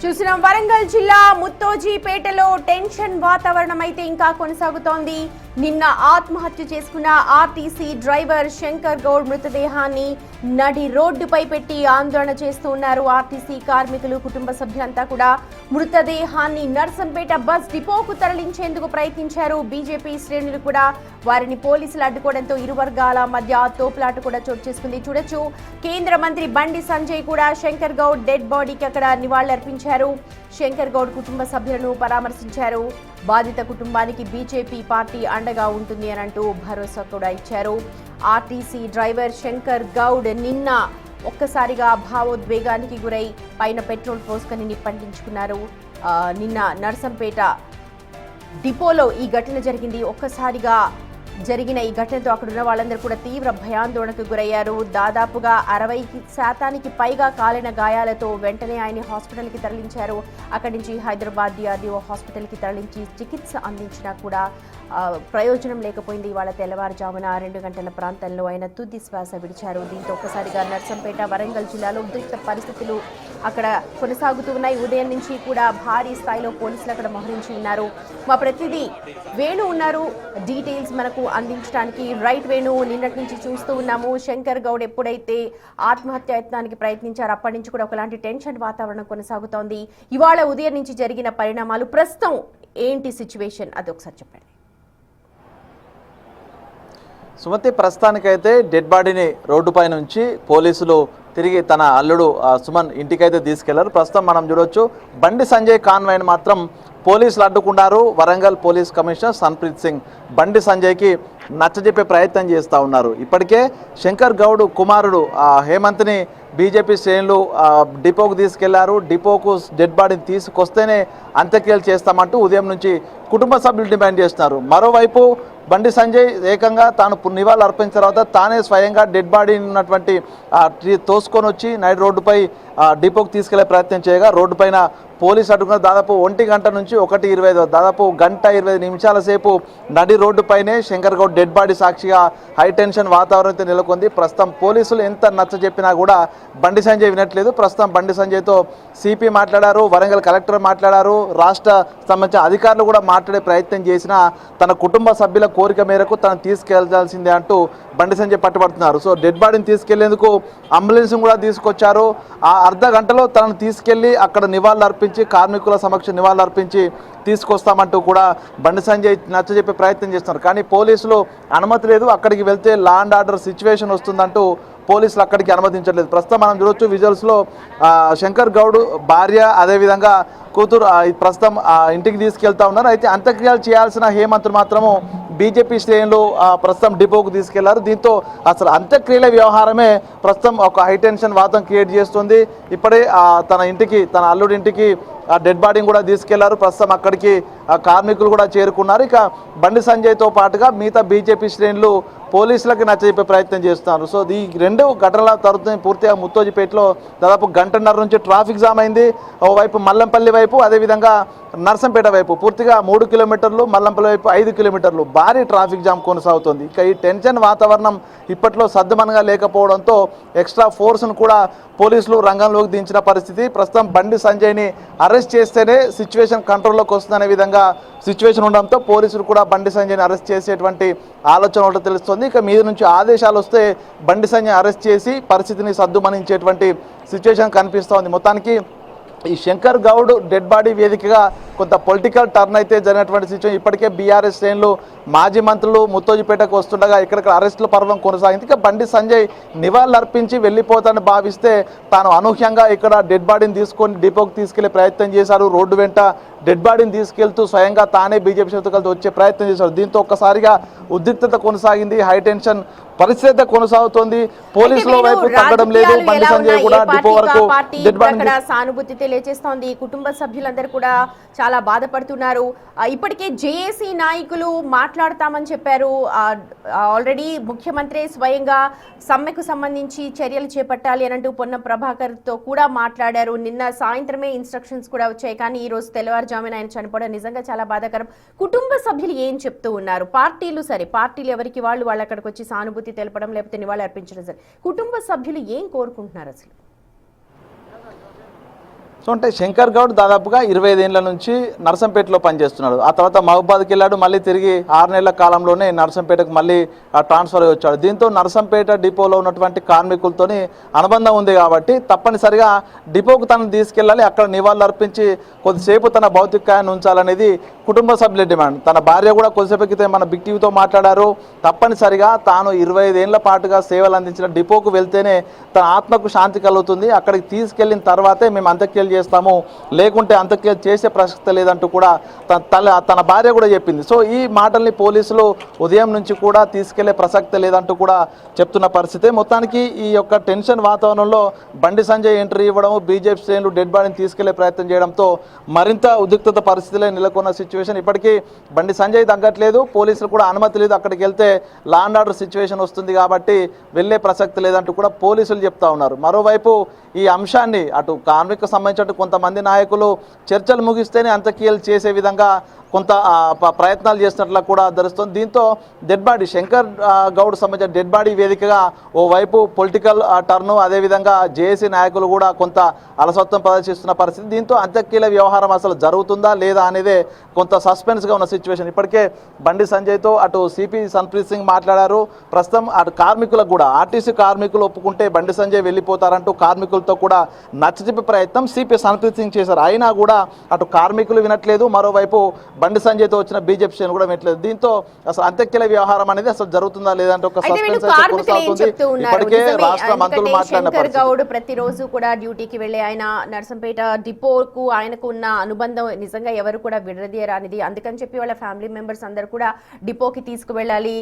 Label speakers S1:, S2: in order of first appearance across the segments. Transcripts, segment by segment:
S1: చూసినాం వరంగల్ జిల్లా ముత్తోజీపేటలో టెన్షన్ వాతావరణం అయితే ఇంకా కొనసాగుతోంది. నిన్న ఆత్మహత్య చేసుకున్న ఆర్టీసీ డ్రైవర్ శంకర్ గౌడ్ మృతదేహాన్ని నడి రోడ్డుపై పెట్టి ఆందోళన చేస్తూ ఉన్నారు ఆర్టీసీ కార్మికులు, కుటుంబ సభ్యులంతా కూడా. మృతదేహాన్ని నర్సంపేట బస్ డిపోకు తరలించేందుకు ప్రయత్నించారు బీజేపీ శ్రేణులు కూడా. వారిని పోలీసులు అడ్డుకోవడంతో ఇరు వర్గాల మధ్య తోపులాట కూడా చోటు చేసుకుంది. చూడొచ్చు, కేంద్ర మంత్రి బండి సంజయ్ కూడా శంకర్ గౌడ్ డెడ్ బాడీకి అక్కడ నివాళులర్పించారు. శంకర్ గౌడ్ కుటుంబ సభ్యులను పరామర్శించారు. బాధిత కుటుంబానికి బీజేపీ పార్టీ అండగా ఉంటుంది అని అంటూ భరోసా కూడా ఇచ్చారు. ఆర్టీసీ డ్రైవర్ శంకర్ గౌడ్ నిన్న ఒక్కసారిగా భావోద్వేగానికి గురై పైన పెట్రోల్ పోసుకొని నిప్పంటించుకున్నారు. నిన్న నర్సంపేట డిపోలో ఈ ఘటన జరిగింది. ఒక్కసారిగా జరిగిన ఈ ఘటనతో అక్కడ ఉన్న వాళ్ళందరూ కూడా తీవ్ర భయాందోళనకు గురయ్యారు. దాదాపుగా 60% పైగా కాలిన గాయాలతో వెంటనే ఆయన హాస్పిటల్కి తరలించారు. అక్కడి నుంచి హైదరాబాద్ DRDO హాస్పిటల్కి తరలించి చికిత్స అందించినా కూడా ప్రయోజనం లేకపోయింది. వాళ్ళ తెల్లవారుజామున 2 గంటల ప్రాంతంలో ఆయన తుది శ్వాస విడిచారు. దీంతో ఒక్కసారిగా నర్సంపేట, వరంగల్ జిల్లాలో ఉద్రిక్త పరిస్థితులు అక్కడ కొనసాగుతూ ఉన్నాయి. ఉదయం నుంచి కూడా భారీ స్థాయిలో పోలీసులు అక్కడ మోహరించి ఉన్నారు. మా ప్రతినిధి వేణు ఉన్నారు డీటెయిల్స్ మనకు అందించడానికి. రైట్ వేణు, నిన్నటి నుంచి చూస్తూ ఉన్నాము శంకర్ గౌడ్ ఎప్పుడైతే ఆత్మహత్య యత్నానికి ప్రయత్నించారో అప్పటి నుంచి కూడా ఒకలాంటి టెన్షన్ వాతావరణం కొనసాగుతోంది. ఇవాళ ఉదయం నుంచి జరిగిన పరిణామాలు, ప్రస్తుతం ఏంటి సిచ్యువేషన్, అది ఒకసారి చెప్పండి.
S2: సుమతి, ప్రస్తుతానికైతే డెడ్ బాడీని రోడ్డుపై నుంచి పోలీసులు తిరిగి తన అల్లుడు సుమన్ ఇంటికైతే తీసుకెళ్లారు. ప్రస్తుతం మనం చూడొచ్చు, బండి సంజయ్ కాన్వాయ్ని మాత్రం పోలీసులు అడ్డుకున్నారు. వరంగల్ పోలీస్ కమిషనర్ సన్ప్రీత్ సింగ్ బండి సంజయ్కి నచ్చజెప్పే ప్రయత్నం చేస్తూ ఉన్నారు. ఇప్పటికే శంకర్ గౌడ్ కుమారుడు హేమంత్ని బీజేపీ శ్రేణులు డిపోకు తీసుకెళ్లారు. డిపోకు డెడ్ బాడీని తీసుకొస్తేనే అంత్యక్రియలు చేస్తామంటూ ఉదయం నుంచి కుటుంబ సభ్యులు డిమాండ్ చేస్తున్నారు. మరోవైపు బండి సంజయ్ ఏకంగా తాను నివాళులు అర్పించిన తర్వాత తానే స్వయంగా డెడ్ బాడీ ఉన్నటువంటి తోసుకొని వచ్చి నైట్ రోడ్డుపై డిపోకు తీసుకెళ్లే ప్రయత్నం చేయగా రోడ్డు పైన పోలీసు అడ్డుకున్న దాదాపు 1 గంట నుంచి 1:25 దాదాపు 1:25 నిమిషాల సేపు నడి రోడ్డుపైనే శంకర్ గౌడ్ డెడ్ బాడీ సాక్షిగా హై టెన్షన్ వాతావరణం అయితే నెలకొంది. ప్రస్తుతం పోలీసులు ఎంత నచ్చ చెప్పినా కూడా బండి సంజయ్ వినట్లేదు. ప్రస్తుతం బండి సంజయ్తో సిపి మాట్లాడారు, వరంగల్ కలెక్టర్ మాట్లాడారు, రాష్ట్ర సంబంధించిన అధికారులు కూడా మాట్లాడే ప్రయత్నం చేసినా తన కుటుంబ సభ్యుల కోరిక మేరకు తను తీసుకెళ్లాల్సిందే అంటూ బండి సంజయ్ పట్టుబడుతున్నారు. సో డెడ్ బాడీని తీసుకెళ్లేందుకు అంబులెన్స్ కూడా తీసుకొచ్చారు. ఆ అర్ధ గంటలో తనను తీసుకెళ్లి అక్కడ నివాళులు అర్పించి కార్మికుల సమక్షం నివాళులు అర్పించి తీసుకొస్తామంటూ కూడా బండి సంజయ్ నచ్చజెప్పే ప్రయత్నం చేస్తున్నారు. కానీ పోలీసులు అనుమతి లేదు, అక్కడికి వెళ్తే లా అండ్ ఆర్డర్ సిచ్యువేషన్ వస్తుందంటూ పోలీసులు అక్కడికి అనుమతించట్లేదు. ప్రస్తుతం మనం చూడొచ్చు, విజువల్స్లో శంకర్ గౌడ్ భార్య అదేవిధంగా కూతురు ప్రస్తుతం ఇంటికి తీసుకెళ్తా ఉన్నారు. అయితే అంత్యక్రియలు చేయాల్సిన హేమంత్ మాత్రము బీజేపీ శ్రేణులు ప్రస్తుతం డిపోకు తీసుకెళ్లారు. దీంతో అసలు అంత్యక్రియల వ్యవహారమే ప్రస్తుతం ఒక హై టెన్షన్ వాతావరణం క్రియేట్ చేస్తుంది. ఇప్పుడే తన ఇంటికి, తన అల్లుడి ఇంటికి డెడ్ బాడీని కూడా తీసుకెళ్లారు. ప్రస్తుతం అక్కడికి కార్మికులు కూడా చేరుకున్నారు. ఇక బండి సంజయ్తో పాటుగా మిగతా బీజేపీ శ్రేణులు పోలీసులకు నచ్చజెప్పే ప్రయత్నం చేస్తున్నారు. సో ఈ 2 ఘటనల తర్వాత పూర్తిగా ముత్తోజిపేటలో దాదాపు 1.5 గంటల నుంచి ట్రాఫిక్ జామ్ అయింది. ఓవైపు మల్లంపల్లి వైపు, అదేవిధంగా నర్సంపేట వైపు పూర్తిగా 3 కిలోమీటర్లు, మల్లంపల్లి వైపు 5 కిలోమీటర్లు భారీ ట్రాఫిక్ జామ్ కొనసాగుతుంది. ఇక ఈ టెన్షన్ వాతావరణం ఇప్పట్లో సద్దుమనగా లేకపోవడంతో ఎక్స్ట్రా ఫోర్స్ను కూడా పోలీసులు రంగంలోకి దించిన పరిస్థితి. ప్రస్తుతం బండి సంజయ్ని అరెస్ట్ చేస్తేనే సిచ్యువేషన్ కంట్రోల్లోకి వస్తుందనే విధంగా సిచ్యువేషన్ ఉండడంతో పోలీసులు కూడా బండి సంజయ్ని అరెస్ట్ చేసేటువంటి ఆలోచన ఒకటి తెలుస్తుంది. ఇక మీద నుంచి ఆదేశాలు వస్తే బండి సంజయ్ అరెస్ట్ చేసి పరిస్థితిని సద్దుమణించేటువంటి సిచ్యువేషన్ కనిపిస్తోంది. మొత్తానికి ఈ శంకర్ గౌడ్ డెడ్ బాడీ వేదికగా కొంత పొలిటికల్ టర్న్ అయితే జరిగినటువంటి సిచ్యువేషన్. ఇప్పటికే బీఆర్ఎస్ శ్రేణులు మాజీ మంత్రులు ముత్తోజిపేటకు వస్తుండగా ఇక్కడ అరెస్టుల పర్వం కొనసాగింది. ఇక బండి సంజయ్ నివాళులు అర్పించి వెళ్ళిపోతానని భావిస్తే తాను అనూహ్యంగా ఇక్కడ డెడ్ బాడీని తీసుకొని డిపోకి తీసుకెళ్లే ప్రయత్నం చేశారు. రోడ్డు వెంట డెడ్ బాడీని తీసుకెళ్తూ స్వయంగా తానే బీజేపీ శ్రేణులతో కలిసి వచ్చే ప్రయత్నం చేశారు. దీంతో ఒక్కసారిగా ఉద్రిక్తత కొనసాగింది, హై టెన్షన్ పరిస్థితి కొనసాగుతోంది. పోలీసుల వైపు తగ్గడం లేదు. బండి సంజయ్ కూడా డిపో వరకు డెడ్ బాడీ
S1: సానుభూతి తెలియజేస్తోంది. కుటుంబ సభ్యులందరూ కూడా చాలా బాధపడుతున్నారు. ఇప్పటికే జేఏసీ నాయకులు మాట్లాడతామని చెప్పారు. ఆల్రెడీ ముఖ్యమంత్రి స్వయంగా సమ్మెకు సంబంధించి చర్యలు చేపట్టాలి అనంటూ పొన్నం ప్రభాకర్తో కూడా మాట్లాడారు. నిన్న సాయంత్రమే ఇన్స్ట్రక్షన్స్ కూడా వచ్చాయి. కానీ ఈ రోజు తెల్లవారుజామున ఆయన చనిపోవడం నిజంగా చాలా బాధాకరం. కుటుంబ సభ్యులు ఏం చెప్తూ ఉన్నారు? పార్టీలు ఎవరికి వాళ్ళు అక్కడికి వచ్చి సానుభూతి తెలపడం లేకపోతే నివాళులు అర్పించడం సరే, కుటుంబ సభ్యులు ఏం కోరుకుంటున్నారు అసలు?
S2: సో అంటే శంకర్ గౌడ్ దాదాపుగా 25 ఏళ్ల నుంచి నర్సంపేటలో పనిచేస్తున్నాడు. ఆ తర్వాత మహబూబాద్కి వెళ్ళాడు, మళ్ళీ తిరిగి 6 నెలల కాలంలోనే నర్సంపేటకు మళ్ళీ ట్రాన్స్ఫర్ అయ్యి వచ్చాడు. దీంతో నర్సంపేట డిపోలో ఉన్నటువంటి కార్మికులతోని అనుబంధం ఉంది కాబట్టి తప్పనిసరిగా డిపోకు తనను తీసుకెళ్ళాలి, అక్కడ నివాళులు అర్పించి కొద్దిసేపు తన భౌతికాయాన్ని ఉంచాలనేది కుటుంబ సభ్యుల డిమాండ్. తన భార్య కూడా కొద్దిసేపు క్రితం మన బిగ్ టీవీతో మాట్లాడారు. తప్పనిసరిగా తాను 25 ఏళ్ల పాటుగా సేవలు అందించిన డిపోకు వెళ్తేనే తన ఆత్మకు శాంతి కలుగుతుంది, అక్కడికి తీసుకెళ్లిన తర్వాతే మేము అంత్యక్రియలు చేస్తాము, లేకుంటే అంత్యక్రియలు చేసే ప్రసక్తి లేదంటూ కూడా తన భార్య కూడా చెప్పింది. సో ఈ మాటల్ని పోలీసులు ఉదయం నుంచి కూడా తీసుకెళ్లే ప్రసక్తి లేదంటూ కూడా చెప్తున్న పరిస్థితి. మొత్తానికి ఈ యొక్క టెన్షన్ వాతావరణంలో బండి సంజయ్ ఎంట్రీ ఇవ్వడం, బీజేపీ శ్రేణులు డెడ్ బాడీని తీసుకెళ్లే ప్రయత్నం చేయడంతో మరింత ఉద్రిక్తత పరిస్థితులే నెలకొన్న సిచ్యువేషన్. ఇప్పటికీ బండి సంజయ్ తగ్గట్లేదు, పోలీసులు కూడా అనుమతి లేదు, అక్కడికి వెళ్తే లా అండ్ ఆర్డర్ సిచ్యువేషన్ వస్తుంది కాబట్టి వెళ్లే ప్రసక్తి లేదంటూ కూడా పోలీసులు చెప్తా ఉన్నారు. మరోవైపు ఈ అంశాన్ని అటు కార్మికులకు సంబంధించిన కొంతమంది నాయకులు చర్చలు ముగిస్తేనే అంత్యక్రియలు చేసే విధంగా కొంత ప్రయత్నాలు చేసినట్లు కూడా తెలుస్తుంది. దీంతో డెడ్ బాడీ శంకర్ గౌడ్ సంబంధించిన డెడ్ బాడీ వేదికగా ఓవైపు పొలిటికల్ టర్ను, అదేవిధంగా జేఏసీ నాయకులు కూడా కొంత అలసత్వం ప్రదర్శిస్తున్న పరిస్థితి. దీంతో అంత్యక్రియల వ్యవహారం అసలు జరుగుతుందా లేదా అనేదే కొంత సస్పెన్స్గా ఉన్న సిచ్యువేషన్. ఇప్పటికే బండి సంజయ్తో అటు సిపి సన్ప్రీత్ సింగ్ మాట్లాడారు. ప్రస్తుతం అటు కార్మికులకు కూడా ఆర్టీసీ కార్మికులు ఒప్పుకుంటే బండి సంజయ్ వెళ్ళిపోతారంటూ కార్మికులతో కూడా నచ్చజెప్పే ప్రయత్నం సిపి సన్ప్రీత్ సింగ్ చేశారు. అయినా కూడా అటు కార్మికులు వినట్లేదు, మరోవైపు బండి సంజయ్తో వచ్చిన బీజేపీ శ్రేణులు కూడా వినట్లేదు. దీంతో అసలు అంత్యక్రియల వ్యవహారం అనేది అసలు జరుగుతుందా లేదంటే ఒక సస్పెన్స్ అయితే కొనసాగుతుంది. ఇప్పటికే రాష్ట్ర మంత్రులు మాట్లాడిన పరిస్థితి.
S1: గౌడ్ ప్రతిరోజు కూడా డ్యూటీకి వెళ్లే ఆయన నర్సంపేట డిపోకు ఆయనకు ఉన్న అనుబంధం నిజంగా ఎవరు కూడా విడదీయరానిది. అందుకని చెప్పి వాళ్ళ ఫ్యామిలీ మెంబర్స్ అందరూ కూడా డిపోకి తీసుకువెళ్ళాలి,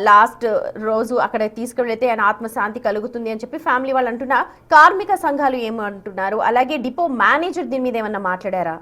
S1: లాస్ట్ రోజు అక్కడ తీసుకువెళ్తే ఆయన ఆత్మశాంతి కలుగుతుంది అని చెప్పి ఫ్యామిలీ వాళ్ళు అంటున్నా. కార్మిక సంఘాలు ఏమంటున్నారు, అలాగే డిపో మేనేజర్ దీని మీద ఏమన్నా మాట్లాడారా?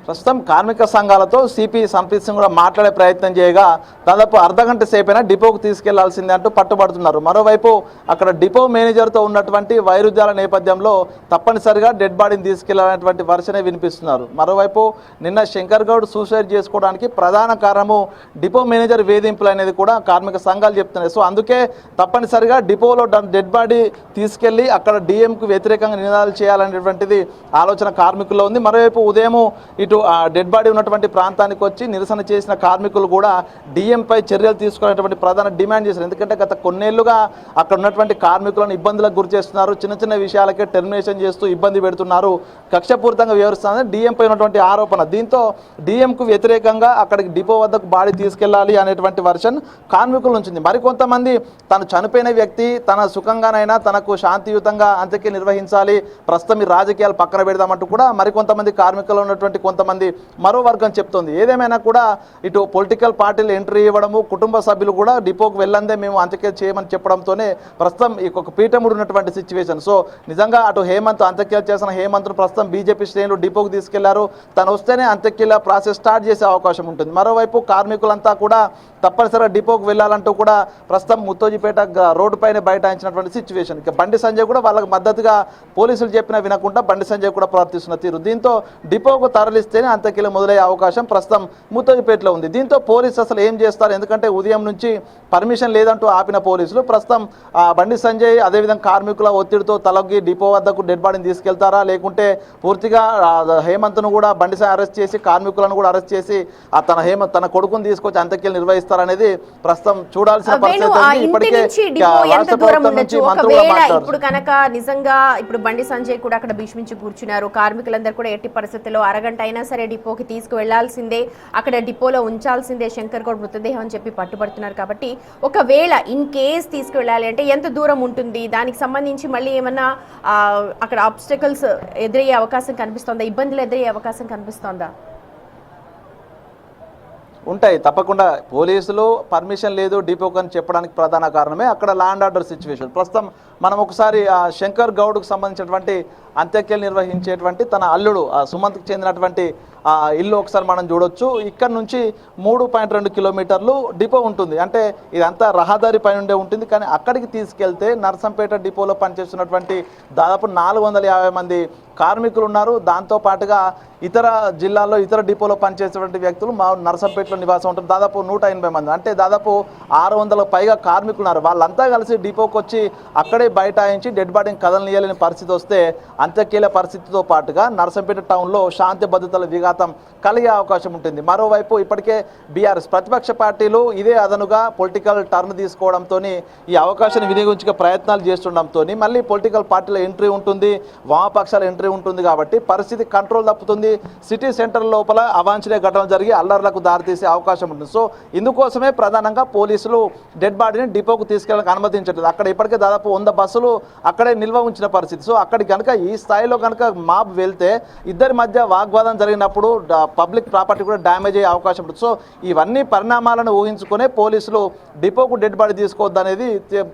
S2: ప్రస్తుతం కార్మిక సంఘాలతో సిపి సన్ప్రీత్ సింగ్ కూడా మాట్లాడే ప్రయత్నం చేయగా దాదాపు అర్ధగంట సేపైనా డిపోకు తీసుకెళ్లాల్సిందే అంటూ పట్టుబడుతున్నారు. మరోవైపు అక్కడ డిపో మేనేజర్తో ఉన్నటువంటి వైరుధ్యాల నేపథ్యంలో తప్పనిసరిగా డెడ్ బాడీని తీసుకెళ్లాలనేటువంటి వర్షనే వినిపిస్తున్నారు. మరోవైపు నిన్న శంకర్ గౌడ్ సూసైడ్ చేసుకోవడానికి ప్రధాన కారణము డిపో మేనేజర్ వేధింపులు అనేది కూడా కార్మిక సంఘాలు చెప్తున్నాయి. సో అందుకే తప్పనిసరిగా డిపోలో డెడ్ బాడీ తీసుకెళ్లి అక్కడ డిఎంకు వ్యతిరేకంగా నినాదాలు చేయాలనేటువంటిది ఆలోచన కార్మికుల్లో ఉంది. మరోవైపు ఉదయం ఇటు డెడ్ బాడీ ఉన్నటువంటి ప్రాంతానికి వచ్చి నిరసన చేసిన కార్మికులు కూడా డిఎంపై చర్యలు తీసుకునేటువంటి ప్రధాన డిమాండ్ చేశారు. ఎందుకంటే గత కొన్నేళ్లుగా అక్కడ ఉన్నటువంటి కార్మికులను ఇబ్బందులకు గురి చేస్తున్నారు, చిన్న చిన్న విషయాలకే టెర్మినేషన్ చేస్తూ ఇబ్బంది పెడుతున్నారు, కక్షపూరితంగా వ్యవహరిస్తున్నారని డిఎంపై ఉన్నటువంటి ఆరోపణ. దీంతో డిఎంకు వ్యతిరేకంగా అక్కడికి డిపో వద్దకు బాడీ తీసుకెళ్లాలి అనేటువంటి వర్షన్ కార్మికుల నుంచి. మరికొంతమంది తను చనిపోయిన వ్యక్తి తన సుఖంగానైనా తనకు శాంతియుతంగా అంత్యక్రియ నిర్వహించాలి, ప్రస్తుతం ఈ రాజకీయాలు పక్కన పెడదామంటూ కూడా మరికొంతమంది కార్మికులు ఉన్నటువంటి కొంతమంది మరో వర్గం చెప్తోంది. ఏదేమైనా కూడా ఇటు పొలిటికల్ పార్టీలు ఎంట్రీ ఇవ్వడము, కుటుంబ సభ్యులు కూడా డిపోకు వెళ్ళందే మేము అంత్యక్రియ చేయమని చెప్పడంతోనే ప్రస్తుతం ఈ ఒక పీఠముడు ఉన్నటువంటి సిచ్యువేషన్. సో నిజంగా అటు హేమంత్ అంత్యక్రియ చేసిన హేమంత్ను ప్రస్తుతం బీజేపీ శ్రేణులు డిపోకు తీసుకెళ్లారు. తను వస్తేనే అంత్యక్రియల ప్రాసెస్ స్టార్ట్ చేసే అవకాశం ఉంటుంది. మరోవైపు కార్మికులంతా కూడా తప్పనిసరిగా డిపోకు వెళ్ళాలంటూ కూడా ప్రస్తుతం ముత్తోజిపేట రోడ్డు పైన బైఠాయించినటువంటి సిచ్యువేషన్. ఇక బండి సంజయ్ కూడా వాళ్ళకు మద్దతుగా పోలీసులు చెప్పినా వినకుండా బండి సంజయ్ కూడా ప్రవర్తిస్తున్న తీరు. దీంతో డిపోకు తరలిస్తేనే అంత్యక్రియలు మొదలయ్యే అవకాశం ప్రస్తుతం ముత్తోజిపేటలో ఉంది. దీంతో పోలీసులు అసలు ఏం చేస్తారు, ఎందుకంటే ఉదయం నుంచి పర్మిషన్ లేదంటూ ఆపిన పోలీసులు ప్రస్తుతం బండి సంజయ్ అదేవిధంగా కార్మికుల ఒత్తిడితో తలొగ్గి డిపో వద్దకు డెడ్ బాడీని తీసుకెళ్తారా, లేకుంటే పూర్తిగా హేమంత్ను కూడా బండి సంజయ్ అరెస్ట్ చేసి కార్మికులను కూడా అరెస్ట్ చేసి తన కొడుకుని తీసుకొచ్చి అంత్యక్రియలు నిర్వహిస్తారనేది ప్రస్తుతం చూడాల్సిన పరిస్థితి. ఇప్పటికే రాష్ట్ర ప్రభుత్వం నుంచి మంత్రులు కూడా మాట్లాడారు.
S1: ఇప్పుడు కనుక నిజంగా ఇప్పుడు బండి సంజయ్ కూడా అక్కడ భీష్మించి కూర్చున్నారు, కార్మికులందరూ కూడా ఎట్టి పరిస్థితుల్లో అరగంట అయినా సరే డిపోకి తీసుకువెళ్లాల్సిందే, అక్కడ డిపోలో ఉంచాల్సిందే శంకర్ గౌడ్ మృతదేహం అని చెప్పి పట్టుబడుతున్నారు. కాబట్టి ఒకవేళ ఇన్ కేస్ తీసుకువెళ్ళాలి అంటే ఎంత దూరం ఉంటుంది, దానికి సంబంధించి మళ్ళీ ఏమన్నా అక్కడ ఆబ్స్టకల్స్ ఎదురయ్యే అవకాశం కనిపిస్తోందా, ఇబ్బందులు ఎదురయ్యే అవకాశం కనిపిస్తోందా?
S2: ఉంటాయి తప్పకుండా. పోలీసులు పర్మిషన్ లేదు డిపోకు అని చెప్పడానికి ప్రధాన కారణమే అక్కడ లా అండ్ ఆర్డర్ సిచ్యువేషన్. ప్రస్తుతం మనం ఒకసారి శంకర్ గౌడ్కు సంబంధించినటువంటి అంత్యక్రియలు నిర్వహించేటువంటి తన అల్లుడు సుమంత్కి చెందినటువంటి ఇల్లు ఒకసారి మనం చూడొచ్చు. ఇక్కడ నుంచి 3.2 కిలోమీటర్లు డిపో ఉంటుంది. అంటే ఇదంతా రహదారి పైనుండే ఉంటుంది. కానీ అక్కడికి తీసుకెళ్తే నర్సంపేట డిపోలో పనిచేస్తున్నటువంటి దాదాపు 450 మంది కార్మికులు ఉన్నారు. దాంతో పాటుగా ఇతర జిల్లాల్లో ఇతర డిపోలో పనిచేసేటువంటి వ్యక్తులు మా నర్సంపేటలో నివాసం ఉంటారు. దాదాపు 180 మంది, అంటే దాదాపు 600 పైగా కార్మికులు ఉన్నారు. వాళ్ళంతా కలిసి డిపోకి వచ్చి అక్కడే బైఠాయించి డెడ్ బాడీని కదలనీయలేని పరిస్థితి వస్తే అంత్యక్రియ పరిస్థితితో పాటుగా నర్సంపేట టౌన్లో శాంతి భద్రతల విఘాతం కలిగే అవకాశం ఉంటుంది. మరోవైపు ఇప్పటికే బీఆర్ఎస్ ప్రతిపక్ష పార్టీలు ఇదే అదనుగా పొలిటికల్ టర్న్ తీసుకోవడంతో ఈ అవకాశాన్ని వినియోగించే ప్రయత్నాలు చేస్తుండడంతో మళ్ళీ పొలిటికల్ పార్టీల ఎంట్రీ ఉంటుంది, వామపక్షాల ఎంట్రీ ఉంటుంది. కాబట్టి పరిస్థితి కంట్రోల్ తప్పుతుంది. సిటీ సెంటర్ లోపల అవాంఛనీయ ఘటనలు జరిగి అల్లర్లకు దారితీసే అవకాశం ఉంటుంది. సో ఇందుకోసమే ప్రధానంగా పోలీసులు డెడ్ బాడీని డిపోకు తీసుకెళ్ళడానికి అనుమతించట్లేదు. అక్కడ ఇప్పటికే దాదాపు 100 బస్సులు అక్కడే నిల్వ ఉంచిన పరిస్థితి. సో అక్కడికి కనుక ఈ స్థాయిలో కనుక మాబ్ వెళ్తే ఇద్దరి మధ్య వాగ్వాదం జరిగినప్పుడు పబ్లిక్ ప్రాపర్టీ కూడా డ్యామేజ్ అయ్యే అవకాశం ఉంటుంది. సో ఇవన్నీ పరిణామాలను ఊహించుకునే పోలీసులు డిపోకు డెడ్ బాడీ తీసుకోవద్దు అనేది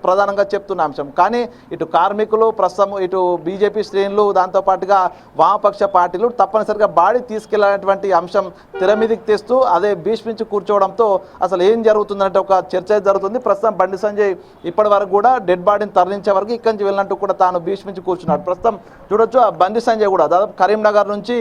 S2: ప్రధానంగా చెప్తున్న అంశం. కానీ ఇటు కార్మికులు ప్రస్తుతం ఇటు బీజేపీ శ్రేణులు దాంతోపాటుగా వామపక్ష పార్టీలు తప్పనిసరిగా బాడీ తీసుకెళ్లాలనేటువంటి అంశం తెర మీదకి తెస్తూ అదే భీష్మించి కూర్చోవడంతో అసలు ఏం జరుగుతుందంటే ఒక చర్చ జరుగుతుంది. ప్రస్తుతం బండి సంజయ్ ఇప్పటి వరకు కూడా డెడ్ బాడీని తరలించే వరకు ఇక్కడి నుంచి వెళ్ళినట్టు కూడా తాను భీష్మించి కూర్చున్నాడు. ప్రస్తుతం చూడొచ్చు ఆ బండి సంజయ్ కూడా దాదాపు కరీంనగర్ నుంచి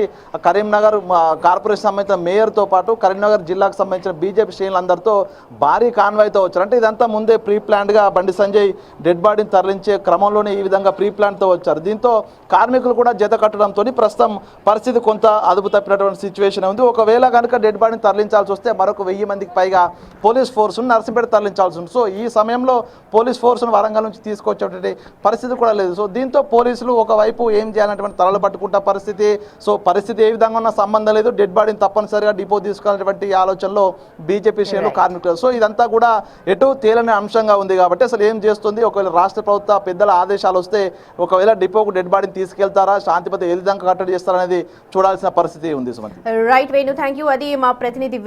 S2: కరీంనగర్ కార్పొరేషన్ సంబంధించిన మేయర్తో పాటు కరీంనగర్ జిల్లాకు సంబంధించిన బీజేపీ శ్రేణులందరితో భారీ కాన్వాయ్తో వచ్చారు. అంటే ఇదంతా ముందే ప్రీ ప్లాన్డ్గా బండి సంజయ్ డెడ్ బాడీని తరలించే క్రమంలోనే ఈ విధంగా ప్రీ ప్లాన్తో వచ్చారు. దీంతో కార్మికులు కూడా జత కట్టడంతో ప్రస్తుతం పరిస్థితి కొంత అదుపు తప్పినటువంటి సిచ్యువేషన్ ఉంది. ఒకవేళ కనుక డెడ్ బాడీని తరలించాల్సి వస్తే మరొక 1000 మందికి పైగా పోలీస్ ఫోర్స్ను నర్సంపేట తరలించాల్సి ఉంది. సో ఈ సమయంలో పోలీస్ ఫోర్స్ను వరంగల్ నుంచి తీసుకొచ్చేటువంటి పరిస్థితి కూడా లేదు. సో దీంతో పోలీసులు ఒకవైపు ఏం చేయాలనేటువంటి తలలు పట్టుకుంటా పరిస్థితి. సో పరిస్థితి ఏ విధంగా ఉన్న సంబంధం లేదు, డెడ్ బాడీని తప్పనిసరిగా డిపో తీసుకోవాలనేటువంటి ఆలోచనలో బీజేపీ శ్రేణులు కార్మికులు. సో ఇదంతా కూడా ఎటు తేలని అంశంగా ఉంది. కాబట్టి అసలు ఏం చేస్తుంది, ఒకవేళ రాష్ట్ర ప్రభుత్వ పెద్దల ఆదేశాలు వస్తే ఒకవేళ డిపోకు డెడ్ బాడీని తీసుకెళ్తారా, శాంతిపతి ఏ విధంగా కట్టడి చేస్తారనేది చూడాల్సిన పరిస్థితి ఉంది. Sumanth
S1: right Venu, thank you. అది మా ప్రతినిధి